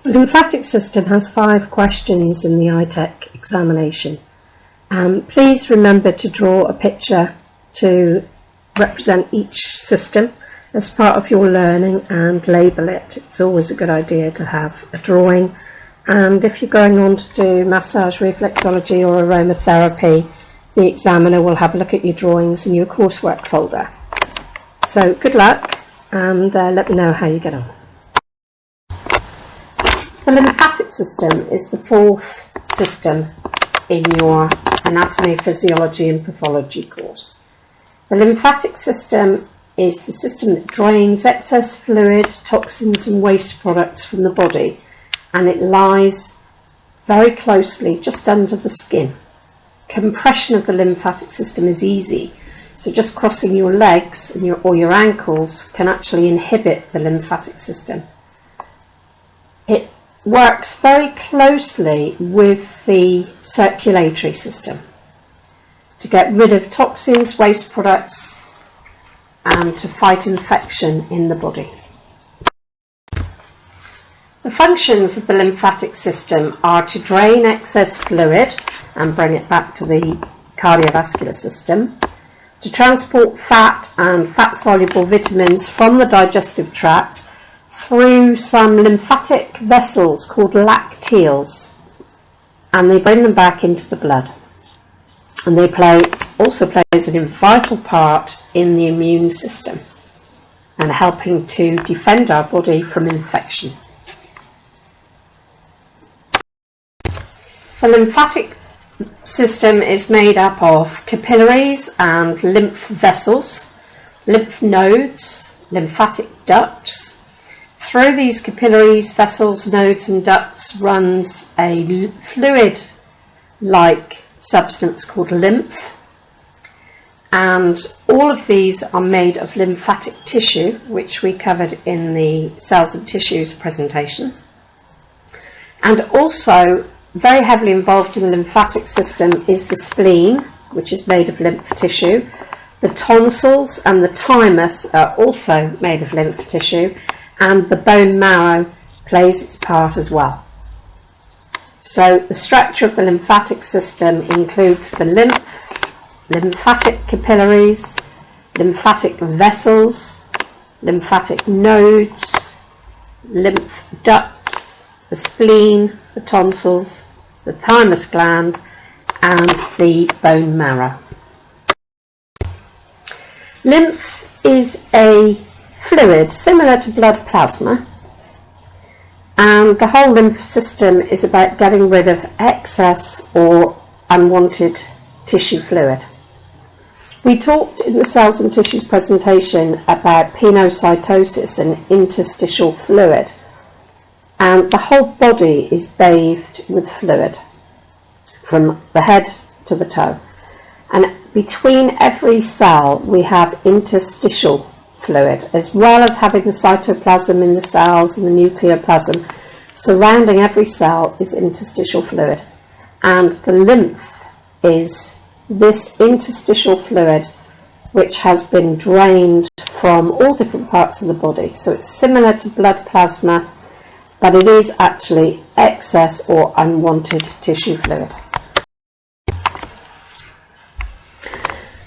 The lymphatic system has 5 questions in the ITEC examination. Please remember to draw a picture to represent each system as part of your learning and label it. It's always a good idea to have a drawing, and if you're going on to do massage, reflexology or aromatherapy, the examiner will have a look at your drawings in your coursework folder. So good luck, and let me know how you get on. The lymphatic system is the 4th system in your anatomy, physiology and pathology course. The lymphatic system is the system that drains excess fluid, toxins and waste products from the body, and it lies very closely just under the skin. Compression of the lymphatic system is easy, so just crossing your legs and or your ankles can actually inhibit the lymphatic system. It works very closely with the circulatory system to get rid of toxins, waste products, and to fight infection in the body. The functions of the lymphatic system are to drain excess fluid and bring it back to the cardiovascular system, to transport fat and fat-soluble vitamins from the digestive tract through some lymphatic vessels called lacteals, and they bring them back into the blood. And they also plays a vital part in the immune system and helping to defend our body from infection. The lymphatic system is made up of capillaries and lymph vessels, lymph nodes, lymphatic ducts. Through these capillaries, vessels, nodes and ducts runs a fluid-like substance called lymph, and all of these are made of lymphatic tissue, which we covered in the cells and tissues presentation. And also very heavily involved in the lymphatic system is the spleen, which is made of lymph tissue. The tonsils and the thymus are also made of lymph tissue, and the bone marrow plays its part as well. So the structure of the lymphatic system includes the lymphatic capillaries, lymphatic vessels, lymphatic nodes, lymph ducts, the spleen, the tonsils, the thymus gland, and the bone marrow. Lymph is a fluid similar to blood plasma, and the whole lymph system is about getting rid of excess or unwanted tissue fluid. We talked in the cells and tissues presentation about penocytosis and interstitial fluid, and the whole body is bathed with fluid from the head to the toe, and between every cell we have interstitial fluid, as well as having the cytoplasm in the cells and the nucleoplasm. Surrounding every cell is interstitial fluid, and the lymph is this interstitial fluid which has been drained from all different parts of the body. So it's similar to blood plasma, but it is actually excess or unwanted tissue fluid.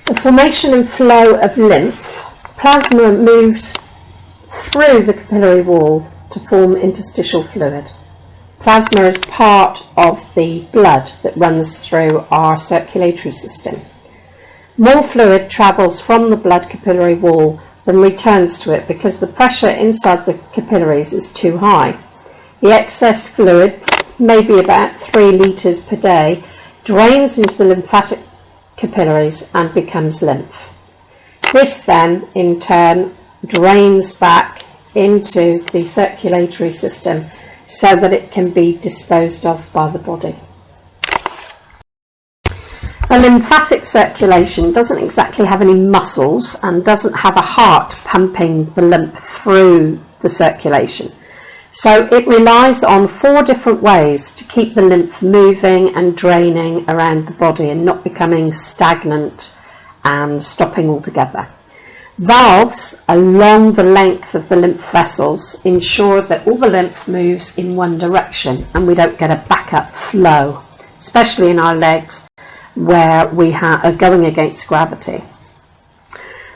The formation and flow of lymph. Plasma moves through the capillary wall to form interstitial fluid. Plasma is part of the blood that runs through our circulatory system. More fluid travels from the blood capillary wall than returns to it because the pressure inside the capillaries is too high. The excess fluid, maybe about 3 litres per day, drains into the lymphatic capillaries and becomes lymph. This then, in turn, drains back into the circulatory system so that it can be disposed of by the body. A lymphatic circulation doesn't exactly have any muscles and doesn't have a heart pumping the lymph through the circulation. So it relies on 4 different ways to keep the lymph moving and draining around the body and not becoming stagnant and stopping altogether. Valves along the length of the lymph vessels ensure that all the lymph moves in one direction and we don't get a backup flow, especially in our legs where we are going against gravity.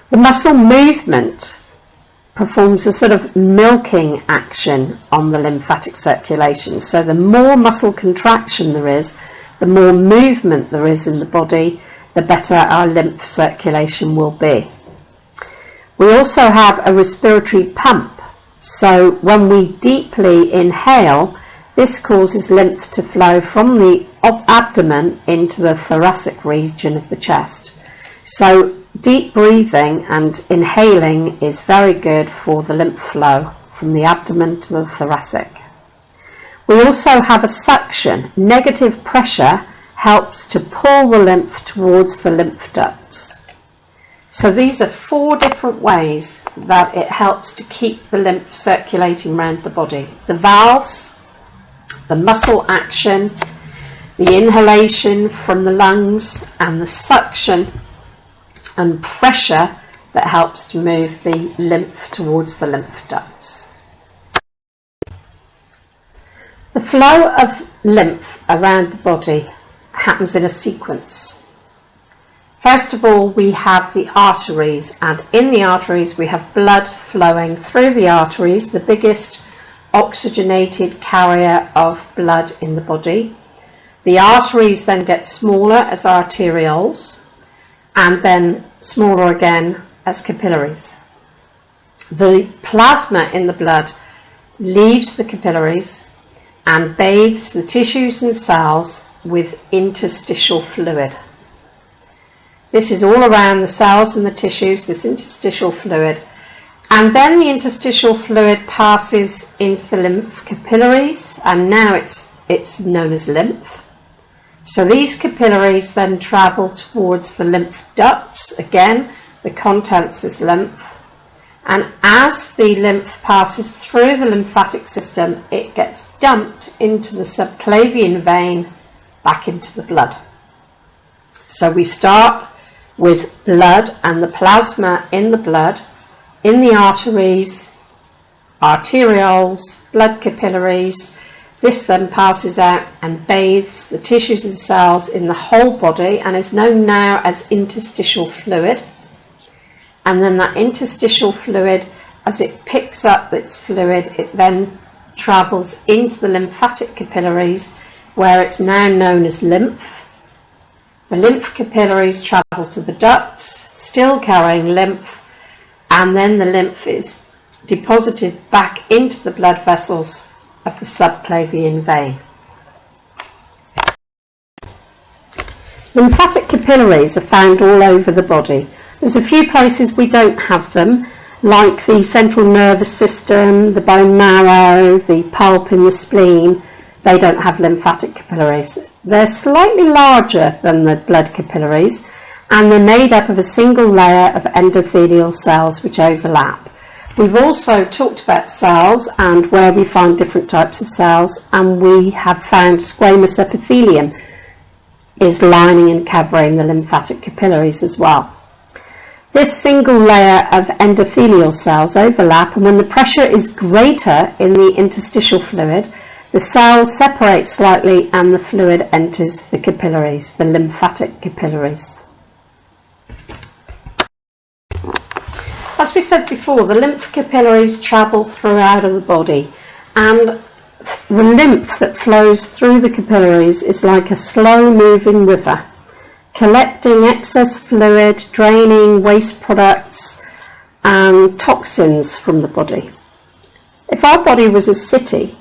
The muscle movement performs a sort of milking action on the lymphatic circulation. So the more muscle contraction there is, the more movement there is in the body, the better our lymph circulation will be. We also have a respiratory pump. So when we deeply inhale, this causes lymph to flow from the abdomen into the thoracic region of the chest. So deep breathing and inhaling is very good for the lymph flow from the abdomen to the thoracic. We also have a suction. Negative pressure helps to pull the lymph towards the lymph ducts. So these are 4 different ways that it helps to keep the lymph circulating around the body. The valves, the muscle action, the inhalation from the lungs, and the suction and pressure that helps to move the lymph towards the lymph ducts. The flow of lymph around the body happens in a sequence. First of all, we have the arteries, and in the arteries we have blood flowing through the arteries, the biggest oxygenated carrier of blood in the body. The arteries then get smaller as arterioles, and then smaller again as capillaries. The plasma in the blood leaves the capillaries and bathes the tissues and cells with interstitial fluid. This is all around the cells and the tissues, this interstitial fluid. And then the interstitial fluid passes into the lymph capillaries, and now it's known as lymph. So these capillaries then travel towards the lymph ducts. Again, the contents is lymph. And as the lymph passes through the lymphatic system, it gets dumped into the subclavian vein, back into the blood. So we start with blood and the plasma in the blood, in the arteries, arterioles, blood capillaries. This then passes out and bathes the tissues and cells in the whole body and is known now as interstitial fluid. And then that interstitial fluid, as it picks up its fluid, it then travels into the lymphatic capillaries, where it's now known as lymph. The lymph capillaries travel to the ducts, still carrying lymph, and then the lymph is deposited back into the blood vessels of the subclavian vein. Lymphatic capillaries are found all over the body. There's a few places we don't have them, like the central nervous system, the bone marrow, the pulp in the spleen. They don't have lymphatic capillaries. They're slightly larger than the blood capillaries, and they're made up of a single layer of endothelial cells which overlap. We've also talked about cells and where we find different types of cells, and we have found squamous epithelium is lining and covering the lymphatic capillaries as well. This single layer of endothelial cells overlap, and when the pressure is greater in the interstitial fluid, the cells separate slightly and the fluid enters the capillaries, the lymphatic capillaries. As we said before, the lymph capillaries travel throughout the body, and the lymph that flows through the capillaries is like a slow-moving river, collecting excess fluid, draining waste products and toxins from the body. If our body was a city,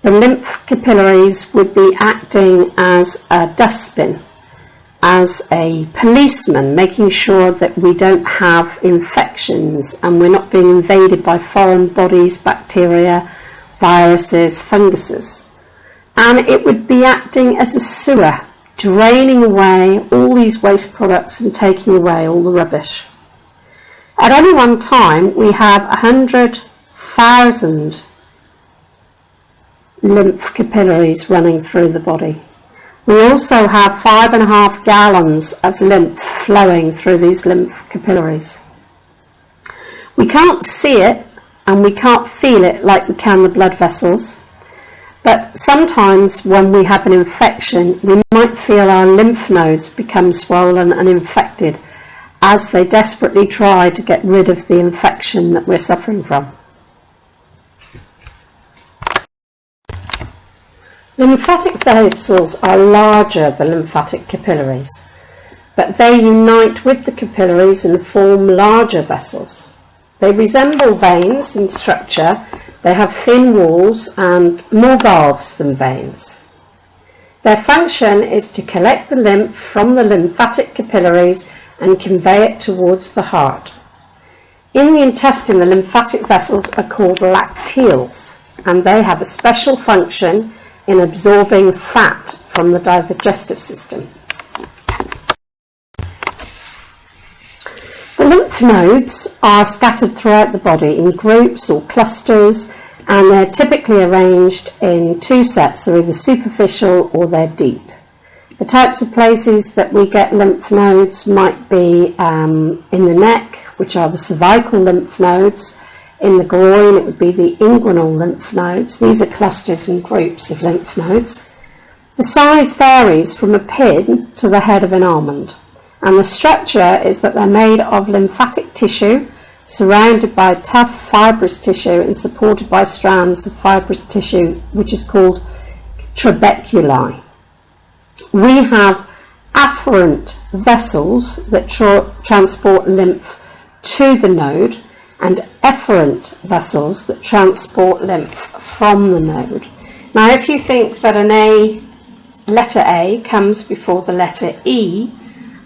the lymph capillaries would be acting as a dustbin, as a policeman, making sure that we don't have infections and we're not being invaded by foreign bodies, bacteria, viruses, funguses. And it would be acting as a sewer, draining away all these waste products and taking away all the rubbish. At any one time, we have 100,000 lymph capillaries running through the body. We also have 5.5 gallons of lymph flowing through these lymph capillaries. We can't see it and we can't feel it like we can the blood vessels, but sometimes when we have an infection, we might feel our lymph nodes become swollen and infected as they desperately try to get rid of the infection that we're suffering from. Lymphatic vessels are larger than lymphatic capillaries, but they unite with the capillaries and form larger vessels. They resemble veins in structure. They have thin walls and more valves than veins. Their function is to collect the lymph from the lymphatic capillaries and convey it towards the heart. In the intestine, the lymphatic vessels are called lacteals, and they have a special function in absorbing fat from the digestive system. The lymph nodes are scattered throughout the body in groups or clusters, and they're typically arranged in two sets. They're either superficial or they're deep. The types of places that we get lymph nodes might be in the neck, which are the cervical lymph nodes. In the groin, it would be the inguinal lymph nodes. These are clusters and groups of lymph nodes. The size varies from a pin to the head of an almond, and the structure is that they're made of lymphatic tissue, surrounded by tough fibrous tissue and supported by strands of fibrous tissue, which is called trabeculi. We have afferent vessels that transport lymph to the node, and efferent vessels that transport lymph from the node. Now, if you think that letter A comes before the letter E,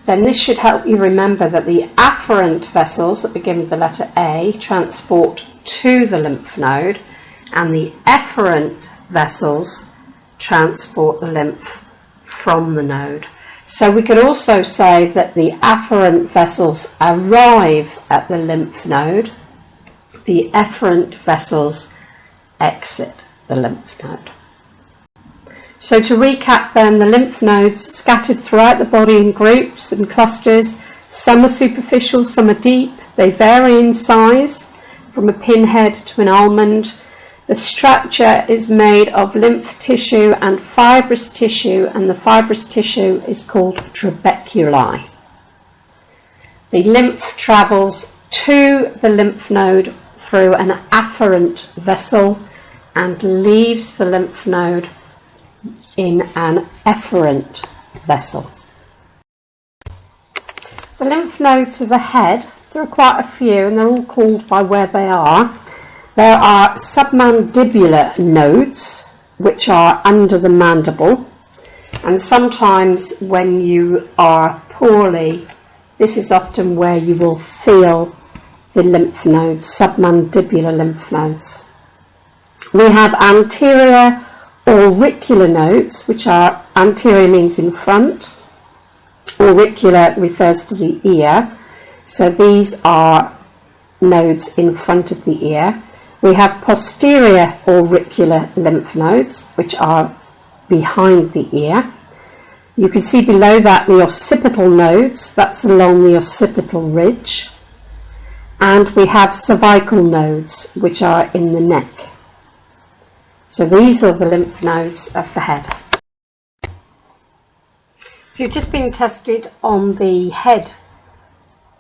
then this should help you remember that the afferent vessels that begin with the letter A transport to the lymph node, and the efferent vessels transport the lymph from the node. So we could also say that the afferent vessels arrive at the lymph node, the efferent vessels exit the lymph node. So to recap then, the lymph nodes scattered throughout the body in groups and clusters. Some are superficial, some are deep. They vary in size from a pinhead to an almond. The structure is made of lymph tissue and fibrous tissue, and the fibrous tissue is called trabeculi. The lymph travels to the lymph node through an afferent vessel and leaves the lymph node in an efferent vessel. The lymph nodes of the head, there are quite a few, and they're all called by where they are. There are submandibular nodes, which are under the mandible, and sometimes when you are poorly, this is often where you will feel the lymph nodes, submandibular lymph nodes. We have anterior auricular nodes, which are, anterior means in front, auricular refers to the ear, so these are nodes in front of the ear. We have posterior auricular lymph nodes, which are behind the ear. You can see below that the occipital nodes, that's along the occipital ridge. And we have cervical nodes, which are in the neck. So these are the lymph nodes of the head. So you've just been tested on the head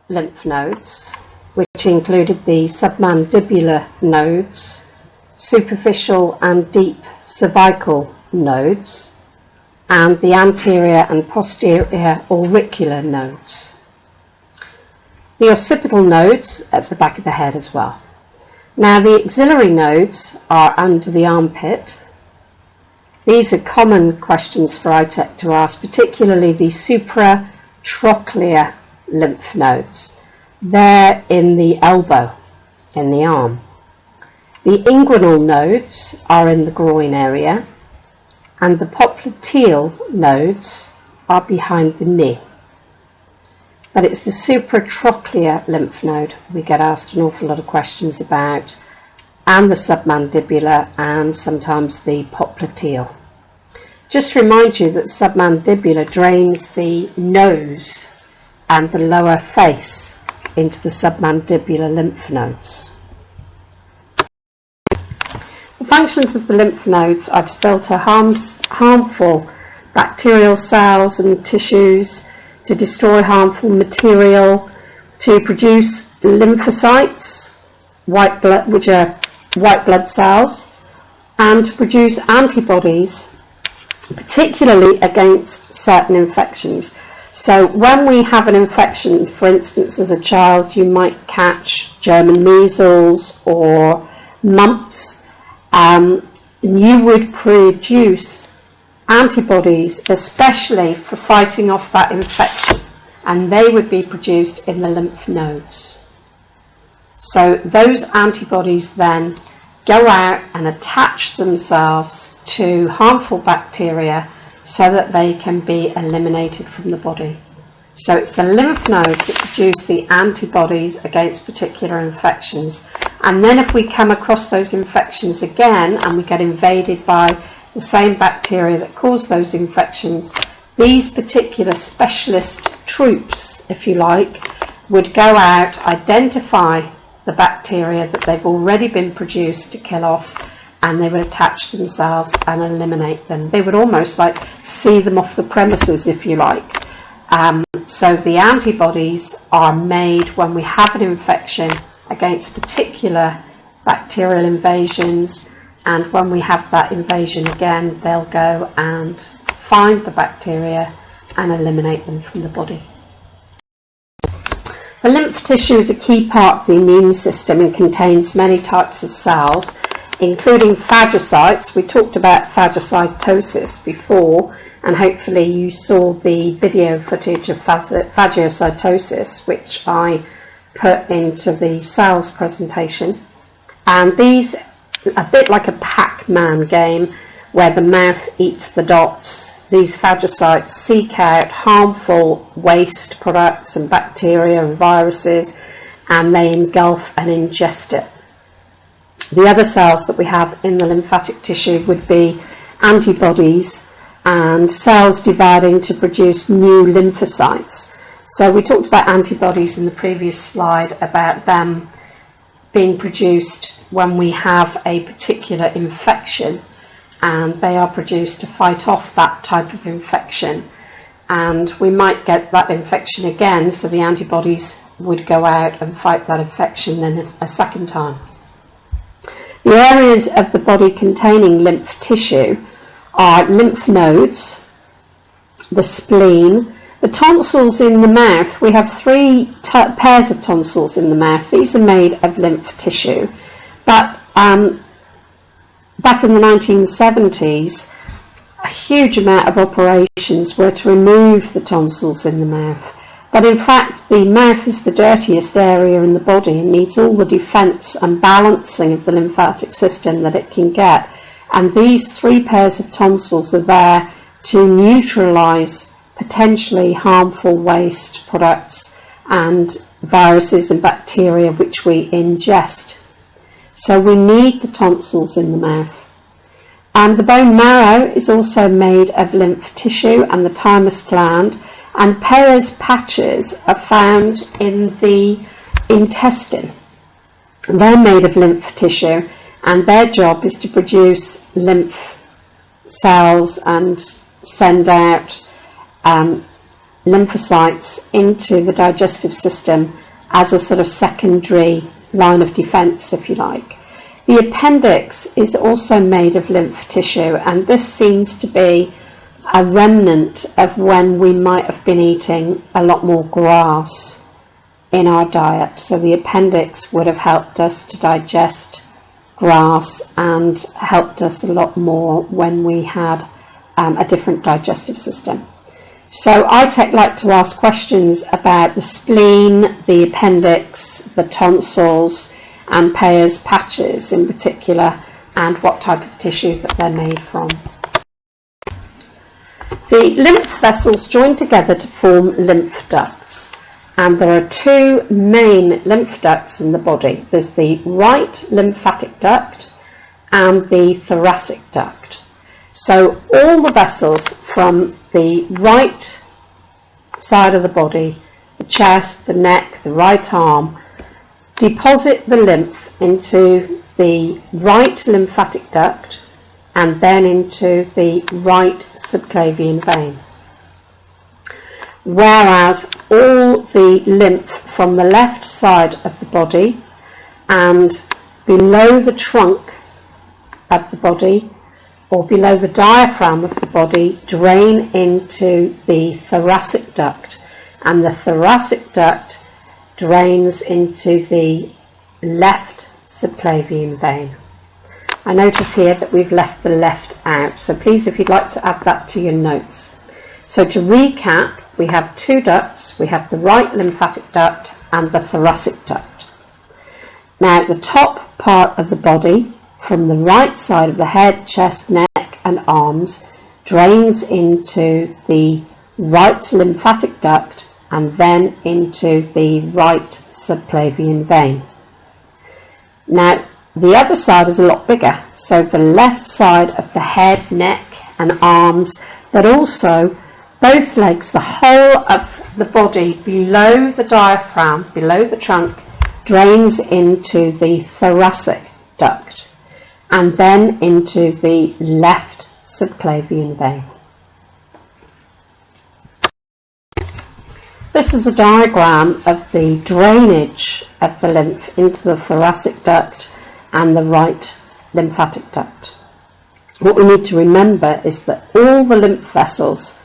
lymph nodes, which included the submandibular nodes, superficial and deep cervical nodes, and the anterior and posterior auricular nodes. The occipital nodes at the back of the head as well. Now the axillary nodes are under the armpit. These are common questions for ITEC to ask, particularly the supratrochlear lymph nodes. They're in the elbow, in the arm. The inguinal nodes are in the groin area, and the popliteal nodes are behind the knee. But it's the supratrochlear lymph node we get asked an awful lot of questions about, and the submandibular, and sometimes the popliteal. Just to remind you that submandibular drains the nose and the lower face into the submandibular lymph nodes. The functions of the lymph nodes are to filter harmful bacterial cells and tissues, to destroy harmful material, to produce lymphocytes, which are white blood cells, and to produce antibodies, particularly against certain infections. So when we have an infection, for instance, as a child, you might catch German measles or mumps, you would produce antibodies especially for fighting off that infection, and they would be produced in the lymph nodes. So those antibodies then go out and attach themselves to harmful bacteria so that they can be eliminated from the body. So it's the lymph nodes that produce the antibodies against particular infections. And then if we come across those infections again and we get invaded by the same bacteria that caused those infections, these particular specialist troops, if you like, would go out, identify the bacteria that they've already been produced to kill off, and they would attach themselves and eliminate them. They would almost like see them off the premises, if you like. So the antibodies are made when we have an infection against particular bacterial invasions, and when we have that invasion again, they'll go and find the bacteria and eliminate them from the body. The lymph tissue is a key part of the immune system and contains many types of cells, including phagocytes. We talked about phagocytosis before, and hopefully you saw the video footage of phagocytosis, which I put into the cells presentation. And these, a bit like a Pac-Man game where the mouth eats the dots, these phagocytes seek out harmful waste products and bacteria and viruses, and they engulf and ingest it. The other cells that we have in the lymphatic tissue would be antibodies and cells dividing to produce new lymphocytes. So we talked about antibodies in the previous slide, about them being produced when we have a particular infection, and they are produced to fight off that type of infection. And we might get that infection again, so the antibodies would go out and fight that infection then a second time. The areas of the body containing lymph tissue are lymph nodes, the spleen, the tonsils in the mouth. We have three pairs of tonsils in the mouth. These are made of lymph tissue, but back in the 1970s, a huge amount of operations were to remove the tonsils in the mouth. But in fact, the mouth is the dirtiest area in the body and needs all the defence and balancing of the lymphatic system that it can get. And these three pairs of tonsils are there to neutralise potentially harmful waste products and viruses and bacteria which we ingest. So we need the tonsils in the mouth. And the bone marrow is also made of lymph tissue and the thymus gland, and Peyer's patches are found in the intestine. They're made of lymph tissue, and their job is to produce lymph cells and send out lymphocytes into the digestive system as a sort of secondary line of defence, if you like. The appendix is also made of lymph tissue, and this seems to be a remnant of when we might have been eating a lot more grass in our diet. So the appendix would have helped us to digest grass and helped us a lot more when we had a different digestive system. So I like to ask questions about the spleen, the appendix, the tonsils, and Peyer's patches in particular, and what type of tissue that they're made from. The lymph vessels join together to form lymph ducts, and there are two main lymph ducts in the body. There's the right lymphatic duct and the thoracic duct. So all the vessels from the right side of the body the chest, the neck, the right arm, deposit the lymph into the right lymphatic duct and then into the right subclavian vein. Whereas all the lymph from the left side of the body and below the trunk of the body or below the diaphragm of the body drain into the thoracic duct, and the thoracic duct drains into the left subclavian vein. I notice here that we've left the left out, so please, if you'd like to add that to your notes. So to recap, we have two ducts. We have the right lymphatic duct and the thoracic duct. Now the top part of the body, from the right side of the head, chest, neck and arms, drains into the right lymphatic duct and then into the right subclavian vein. Now the other side is a lot bigger, so the left side of the head, neck and arms, but also both legs, the whole of the body below the diaphragm, below the trunk, drains into the thoracic duct and then into the left subclavian vein. This is a diagram of the drainage of the lymph into the thoracic duct and the right lymphatic duct. What we need to remember is that all the lymph vessels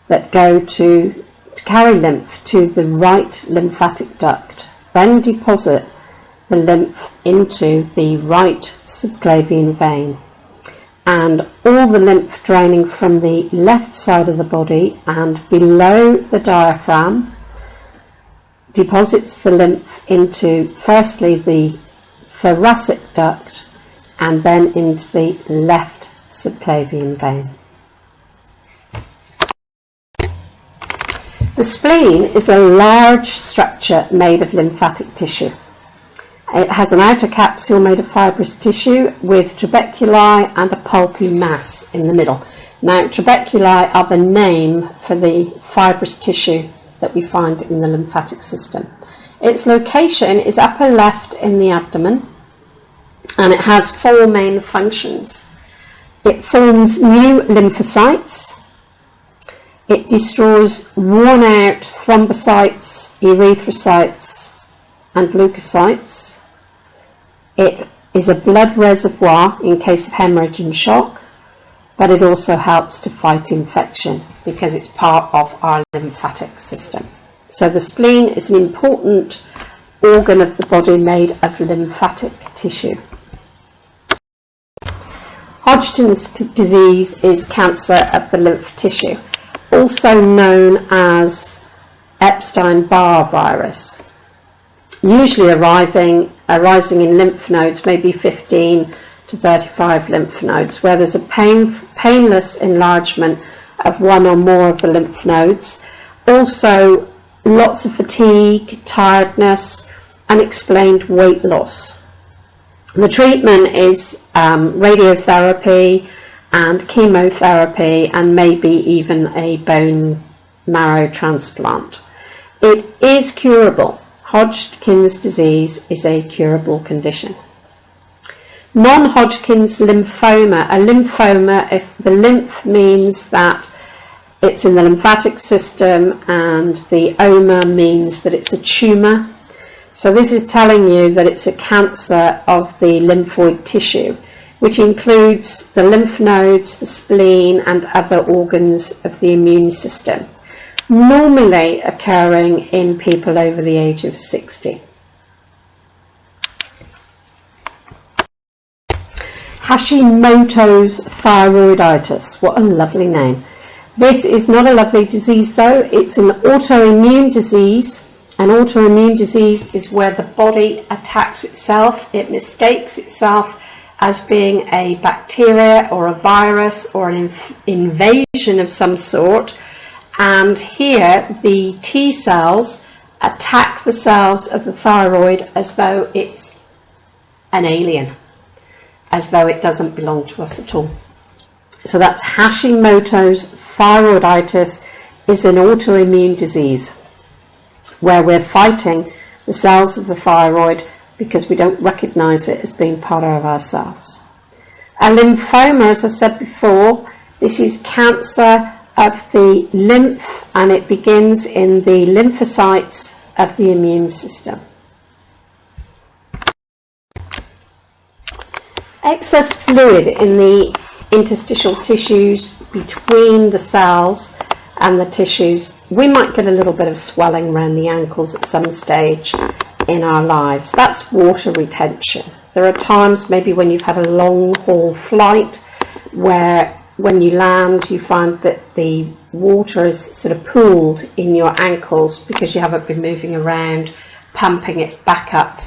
that go to carry lymph to the right lymphatic duct then deposit the lymph into the right subclavian vein, and all the lymph draining from the left side of the body and below the diaphragm deposits the lymph into firstly the thoracic duct and then into the left subclavian vein. The spleen is a large structure made of lymphatic tissue. It has an outer capsule made of fibrous tissue with trabeculi and a pulpy mass in the middle. Now, trabeculi are the name for the fibrous tissue that we find in the lymphatic system. Its location is upper left in the abdomen, and it has four main functions. It forms new lymphocytes. It destroys worn out thrombocytes, erythrocytes and leukocytes. It is a blood reservoir in case of hemorrhage and shock, but it also helps to fight infection because it's part of our lymphatic system. So the spleen is an important organ of the body made of lymphatic tissue. Hodgkin's disease is cancer of the lymph tissue, also known as Epstein-Barr virus, usually arising in lymph nodes, maybe 15 to 35 lymph nodes, where there's a painless enlargement of one or more of the lymph nodes. Also, lots of fatigue, tiredness, unexplained weight loss. The treatment is radiotherapy and chemotherapy and maybe even a bone marrow transplant. It is curable. Hodgkin's disease is a curable condition. Non-Hodgkin's lymphoma. A lymphoma, if the lymph means that it's in the lymphatic system and the oma means that it's a tumour. So this is telling you that it's a cancer of the lymphoid tissue, which includes the lymph nodes, the spleen and other organs of the immune system, normally occurring in people over the age of 60. Hashimoto's thyroiditis. What a lovely name. This is not a lovely disease though. It's an autoimmune disease. An autoimmune disease is where the body attacks itself. It mistakes itself as being a bacteria or a virus or an invasion of some sort. And here the T cells attack the cells of the thyroid as though it's an alien, as though it doesn't belong to us at all. So that's Hashimoto's thyroiditis, is an autoimmune disease. where we're fighting the cells of the thyroid because we don't recognise it as being part of ourselves. A lymphoma, as I said before, this is cancer of the lymph, and it begins in the lymphocytes of the immune system. Excess fluid in the interstitial tissues between the cells and the tissues. We might get a little bit of swelling around the ankles at some stage in our lives. That's water retention. There are times maybe when you've had a long haul flight where when you land you find that the water is sort of pooled in your ankles because you haven't been moving around, pumping it back up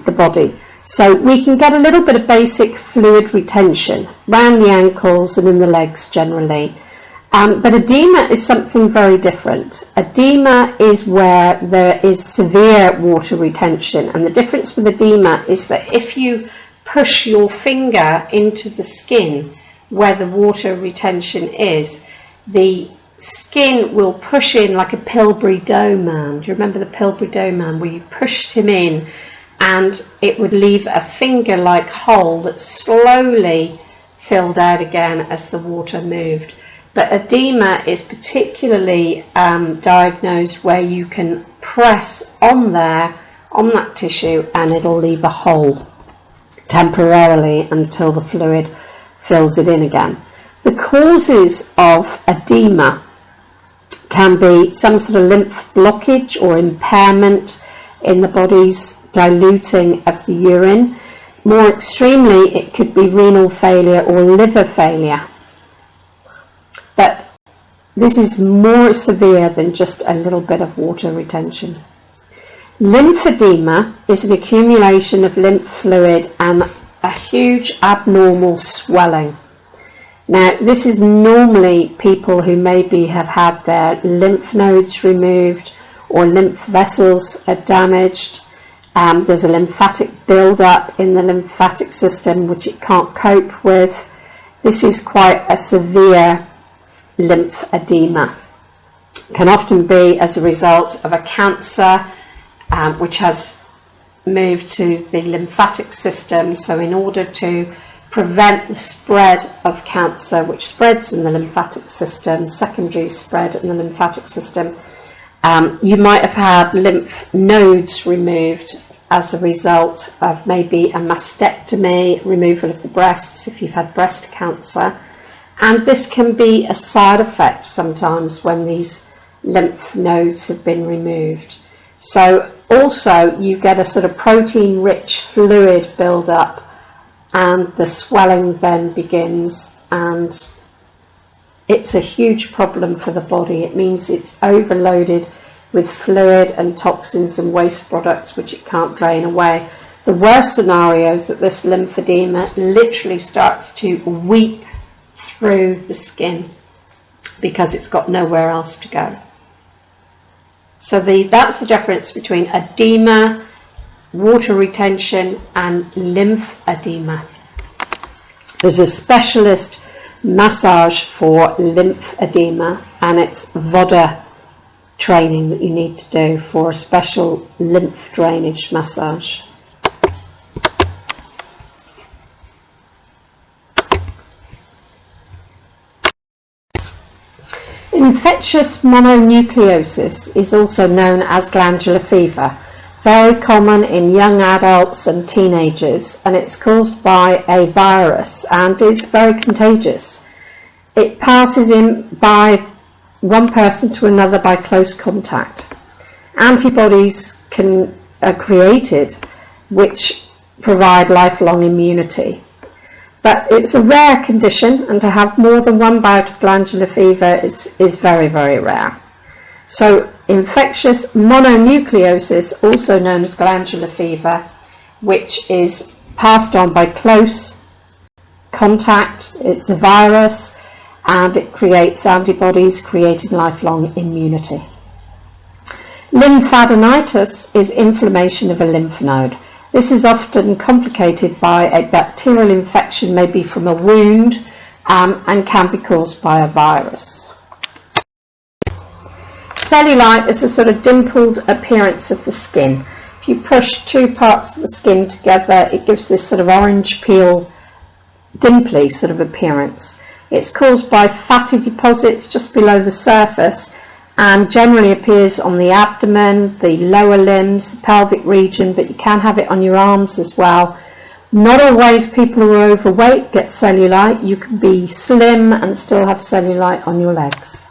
the body. So we can get a little bit of basic fluid retention around the ankles and in the legs generally. But edema is something very different. Edema is where there is severe water retention, and the difference with edema is that if you push your finger into the skin where the water retention is, the skin will push in like a Pilbury Dough man. Do you remember the Pilbury Dough man where you pushed him in and it would leave a finger-like hole that slowly filled out again as the water moved? But edema is particularly diagnosed where you can press on there, on that tissue, and it'll leave a hole temporarily until the fluid fills it in again. The causes of edema can be some sort of lymph blockage or impairment in the body's diluting of the urine. More extremely, it could be renal failure or liver failure. But this is more severe than just a little bit of water retention. Lymphedema is an accumulation of lymph fluid and a huge abnormal swelling. Now, this is normally people who maybe have had their lymph nodes removed or lymph vessels are damaged. There's a lymphatic build-up in the lymphatic system which it can't cope with. This is quite a severe lymphedema. It can often be as a result of a cancer which has moved to the lymphatic system. So in order to prevent the spread of cancer, which spreads in the lymphatic system, secondary spread in the lymphatic system, you might have had lymph nodes removed as a result of maybe a mastectomy, removal of the breasts if you've had breast cancer. And this can be a side effect sometimes when these lymph nodes have been removed. So also you get a sort of protein-rich fluid build-up, and the swelling then begins, and it's a huge problem for the body. It means it's overloaded with fluid and toxins and waste products which it can't drain away. The worst scenario is that this lymphedema literally starts to weep through the skin because it's got nowhere else to go. So that's the difference between edema, water retention, and lymphedema. There's a specialist massage for lymphedema, and it's VODA training that you need to do for a special lymph drainage massage. Infectious mononucleosis is also known as glandular fever, very common in young adults and teenagers, and it's caused by a virus and is very contagious. It passes in by one person to another by close contact. Antibodies are created which provide lifelong immunity. But it's a rare condition, and to have more than one bout of glandular fever is very, very rare. So infectious mononucleosis, also known as glandular fever, which is passed on by close contact, it's a virus, and it creates antibodies creating lifelong immunity. Lymphadenitis is inflammation of a lymph node. This is often complicated by a bacterial infection, maybe from a wound, and can be caused by a virus. cellulite is a sort of dimpled appearance of the skin. If you push two parts of the skin together, it gives this sort of orange peel, dimply sort of appearance. It's caused by fatty deposits just below the surface and generally appears on the abdomen, the lower limbs, the pelvic region, but you can have it on your arms as well. Not always people who are overweight get cellulite. You can be slim and still have cellulite on your legs.